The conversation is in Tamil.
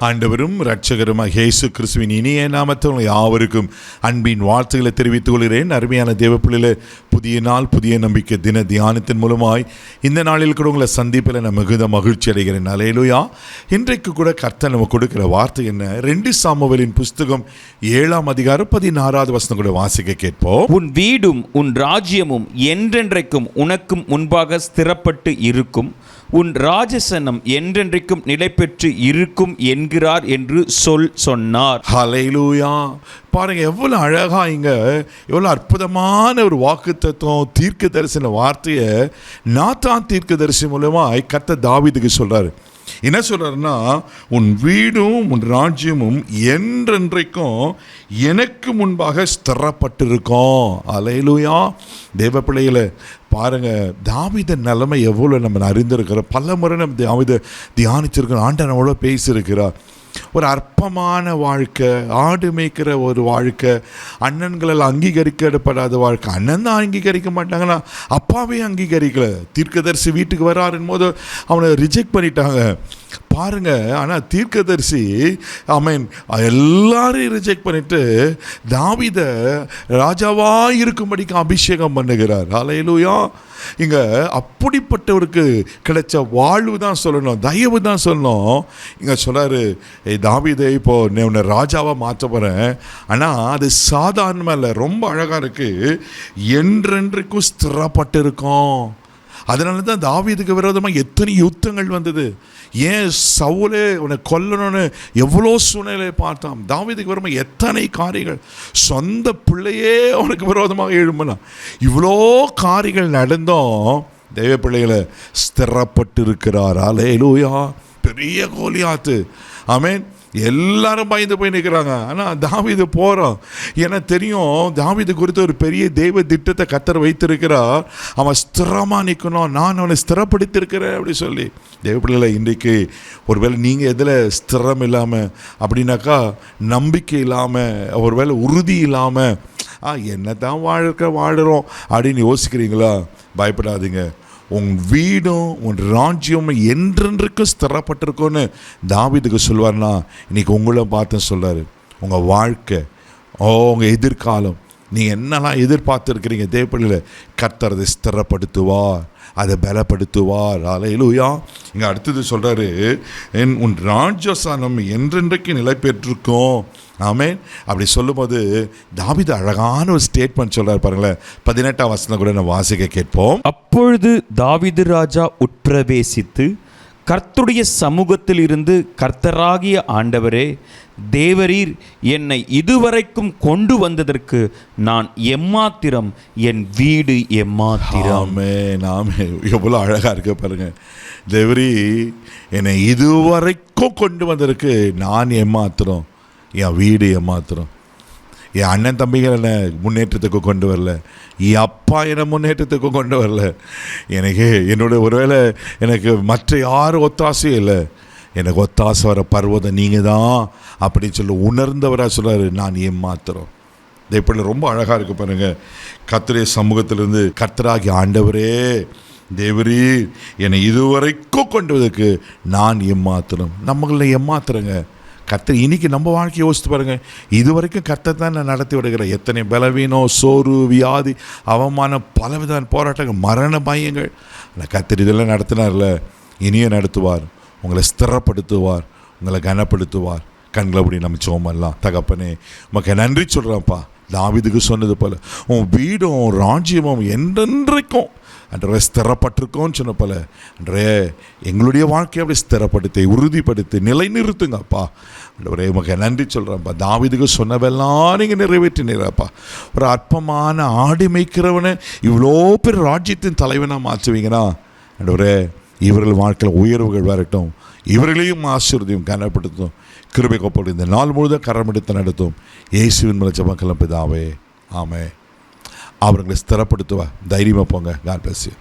ஆண்டவரும் இரட்சகருமாக இயேசு கிறிஸ்துவின் இனிய நாமத்தில் யாவருக்கும் அன்பின் வாழ்த்துக்களை தெரிவித்துக் கொள்கிறேன். அருமையான தேவப்பிள்ளையிலே புதிய நாள் புதிய நம்பிக்கை தின தியானத்தின் மூலமாய் இந்த நாளில் கூட உங்களை சந்திப்பில் நான் மிகுந்த மகிழ்ச்சி அடைகிறேன். அல்லேலூயா. இன்றைக்கு கூட கர்த்தர் நம்ம கொடுக்கிற வார்த்தை என்ன? 2 சாமுவேலின் புஸ்தகம் 7ஆம் அதிகாரம் 16வது வசனம் கூட வாசிக்க கேட்போம். உன் வீடும் உன் ராஜ்யமும் என்றென்றைக்கும் உனக்கும் முன்பாக ஸ்திரப்பட்டு இருக்கும், உன் ராஜசனம் என்றென்றைக்கும் நிலை பெற்று இருக்கும் என்கிறார் என்று சொன்னார். ஹல்லேலூயா. பாருங்க எவ்வளவு அழகா இங்க எவ்வளவு அற்புதமான ஒரு வாக்குத்தத்தம் தீர்க்க தரிசன வார்த்தையை நாத்தான் தீர்க்க தரிசி மூலமா கர்த்தர் தாவீதுக்கு சொல்றாரு. என்ன சொல்றாருன்னா, உன் வீடும் உன் ராஜ்யமும் என்றென்றைக்கும் எனக்கு முன்பாக ஸ்திரப்பட்டிருக்கும். அல்லேலூயா. தேவ பிள்ளைகளை பாருங்க, தாவீது நிலைமை எவ்வளோ நம்ம அறிந்திருக்கிறோம். பல முறை நம்ம தாவீதை தியானிச்சிருக்கிறோம். ஆண்டவர் அவ்வளோ பேசியிருக்கிறார். ஒரு அற்பமான வாழ்க்கை, ஆடு மேய்க்கிற ஒரு வாழ்க்கை, அண்ணன்களால் அங்கீகரிக்கப்படாத வாழ்க்கை. அண்ணன் தான் அங்கீகரிக்க மாட்டாங்கன்னா அப்பாவே அங்கீகரிக்கல. தீர்க்கதரிசி வீட்டுக்கு வராருன்னு போது அவனை ரிஜெக்ட் பண்ணிட்டாங்க பாருங்க. ஆனால் தீர்க்கதரிசி எல்லாரையும் ரிஜெக்ட் பண்ணிட்டு தாவீத ராஜாவா இருக்கும்படிக்கு அபிஷேகம் பண்ணுகிறார். அல்லேலூயா. இங்க அப்படிப்பட்டவருக்கு கிடைச்ச வாழ்வு தான் சொல்லணும், தயவு தான் சொல்லணும். இங்க சொல்றாரு, தாவீதை இப்போ உன்னை ராஜாவா மாற்ற போறேன். ஆனா அது சாதாரணமா இல்லை, ரொம்ப அழகா இருக்கு. என்றென்றைக்கும் ஸ்திரப்பட்டு இருக்கும். அதனால தான் தாவீதுக்கு விரோதமாக எத்தனை யுத்தங்கள் வந்தது. ஏன் சவுலே உன்னை கொல்லணும்னு எவ்வளோ சூழ்நிலை பார்த்தான். தாவீதுக்கு விரோதமாக எத்தனை காரியங்கள், சொந்த பிள்ளையே அவனுக்கு விரோதமாக எழும்பினான். இவ்வளோ காரியங்கள் நடந்தோம் தெய்வ பிள்ளைகளை ஸ்திரப்பட்டு இருக்கிறார். அல்லேலூயா. பெரிய கோலியாத்து. ஆமென். எல்லாரும் பயந்து போய் நிற்கிறாங்க. ஆனால் தாவீது போகிறான். ஏன்னா தெரியும், தாவீது குறித்து ஒரு பெரிய தெய்வ திட்டத்தை கர்த்தர் வைத்திருக்கிறார். அவன் ஸ்திரமாக நிற்கணும், நான் அவனை ஸ்திரப்படுத்தியிருக்கிறேன் அப்படி சொல்லி. தெய்வ பிள்ளைகளை, இன்றைக்கு ஒருவேளை நீங்கள் எதில் ஸ்திரம் இல்லாமல் அப்படின்னாக்கா நம்பிக்கை இல்லாமல், ஒருவேளை உறுதி இல்லாமல் என்ன தான் வாழுறோம் அப்படின்னு யோசிக்கிறீங்களா? பயப்படாதீங்க. உன் வீடும் உன் ராஜ்யமும் என்றென்றைக்கும் ஸ்திரப்பட்டிருக்கோன்னு தாவீதுக்கு சொல்வார்னா, இன்னைக்கு உங்களை பார்த்து சொல்கிறாரு. உங்கள் வாழ்க்கை, உங்கள் எதிர்காலம், நீங்கள் என்னெல்லாம் எதிர்பார்த்துருக்கிறீங்க தேவப்பிள்ளையில், கர்த்தர் அதை ஸ்திரப்படுத்துவார், அதை பலப்படுத்துவார். அல்லேலூயா. இங்கே அடுத்தது சொல்கிறாரு, உன் ராஜ்யசானம் என்றென்றைக்கு நிலை பெற்றிருக்கும். ஆமென். அப்படி சொல்லும்போது தாவீது அழகான ஒரு ஸ்டேட்மெண்ட் சொல்றாரு பாருங்களேன். 18ஆம் வசனம் கூட நம்ம வாசிக்க கேட்போம். அப்பொழுது தாவீது ராஜா உட்பிரவேசித்து, கர்த்தருடைய சமூகத்தில் இருந்து, கர்த்தராகிய ஆண்டவரே தேவரீர் என்னை இதுவரைக்கும் கொண்டு வந்ததற்கு நான் எம்மாத்திரம், என் வீடு எம்மாத்திரம். ஆமென். எவ்வளோ அழகா இருக்கு பாருங்க. தேவரீ என்னை இதுவரைக்கும் கொண்டு வந்ததற்கு நான் எம்மாத்திரம், என் வீடு ஏமாத்திரம். என் அண்ணன் தம்பிகள் என்னை முன்னேற்றத்துக்கு கொண்டு வரல, என் அப்பா என்னை முன்னேற்றத்துக்கு கொண்டு வரல, எனக்கு ஒருவேளை எனக்கு மற்ற யாரும் ஒத்தாசையும் இல்லை, எனக்கு ஒத்தாசை வர பர்வதம் நீங்கள் தான் அப்படின்னு சொல்லி உணர்ந்தவராக சொல்கிறாரு, நான் ஏமாத்திரம். இப்படி ரொம்ப அழகாக இருக்கு பாருங்க. கர்த்தருடைய சமூகத்திலிருந்து, கர்த்தராகிய ஆண்டவரே தேவரீ என்னை இதுவரைக்கும் கொண்டு வந்ததுக்கு நான் ஏமாத்திரம். நம்மள ஏமாத்துறங்க கர்த்தர். இன்னைக்கு நம்ம வாழ்க்கையை யோசித்து பாருங்கள். இது வரைக்கும் கர்த்தர் தான் நான் நடத்தி விடுகிறேன். எத்தனை பலவீனம், சோறு, வியாதி, அவமானம், பலவிதமான போராட்டங்கள், மரண பயங்கள். ஆனால் கர்த்தர் இதெல்லாம் நடத்தினார்ல, இனியும் நடத்துவார். உங்களை ஸ்திரப்படுத்துவார், உங்களை கனப்படுத்துவார். கண்களை அப்படி நம்ம சோமெல்லாம். தகப்பனே உமக்கு நன்றி சொல்கிறேன்ப்பா. தாவீதுக்கு சொன்னது போல் உன் வீடும் ராஜ்யமும் என்றென்றைக்கும் அன்றே ஸ்திரப்பட்டிருக்கோன்னு சொன்ன போல அன்றே எங்களுடைய வாழ்க்கையை அப்படி ஸ்திரப்படுத்தி உறுதிப்படுத்தி நிலைநிறுத்துங்கப்பா. அன்றவரே உமக்கு நன்றி சொல்கிறேன்ப்பா. தாவீதுக்கு சொன்னவெல்லாம் நீங்கள் நிறைவேற்றினீரப்பா. ஒரு அற்பமான ஆடு மேய்க்கிறவனை இவ்வளோ பேர் ராஜ்யத்தின் தலைவனாக மாற்றுவீங்கன்னா, அன்றவரே இவர்கள் வாழ்க்கையில் உயர்வுகள் வரட்டும், இவர்களையும் ஆசீர்வதியும் கனப்படுத்தும். கிருபை கோப்போடு இந்த நாள் முழுதும் கரமெடுத்து நடத்தும். இயேசுவின் மூலம் ஜெபம் பிதாவே. ஆமென். அவர்களை ஸ்திரப்படுத்துவா. தைரியமாக போங்க. God bless you.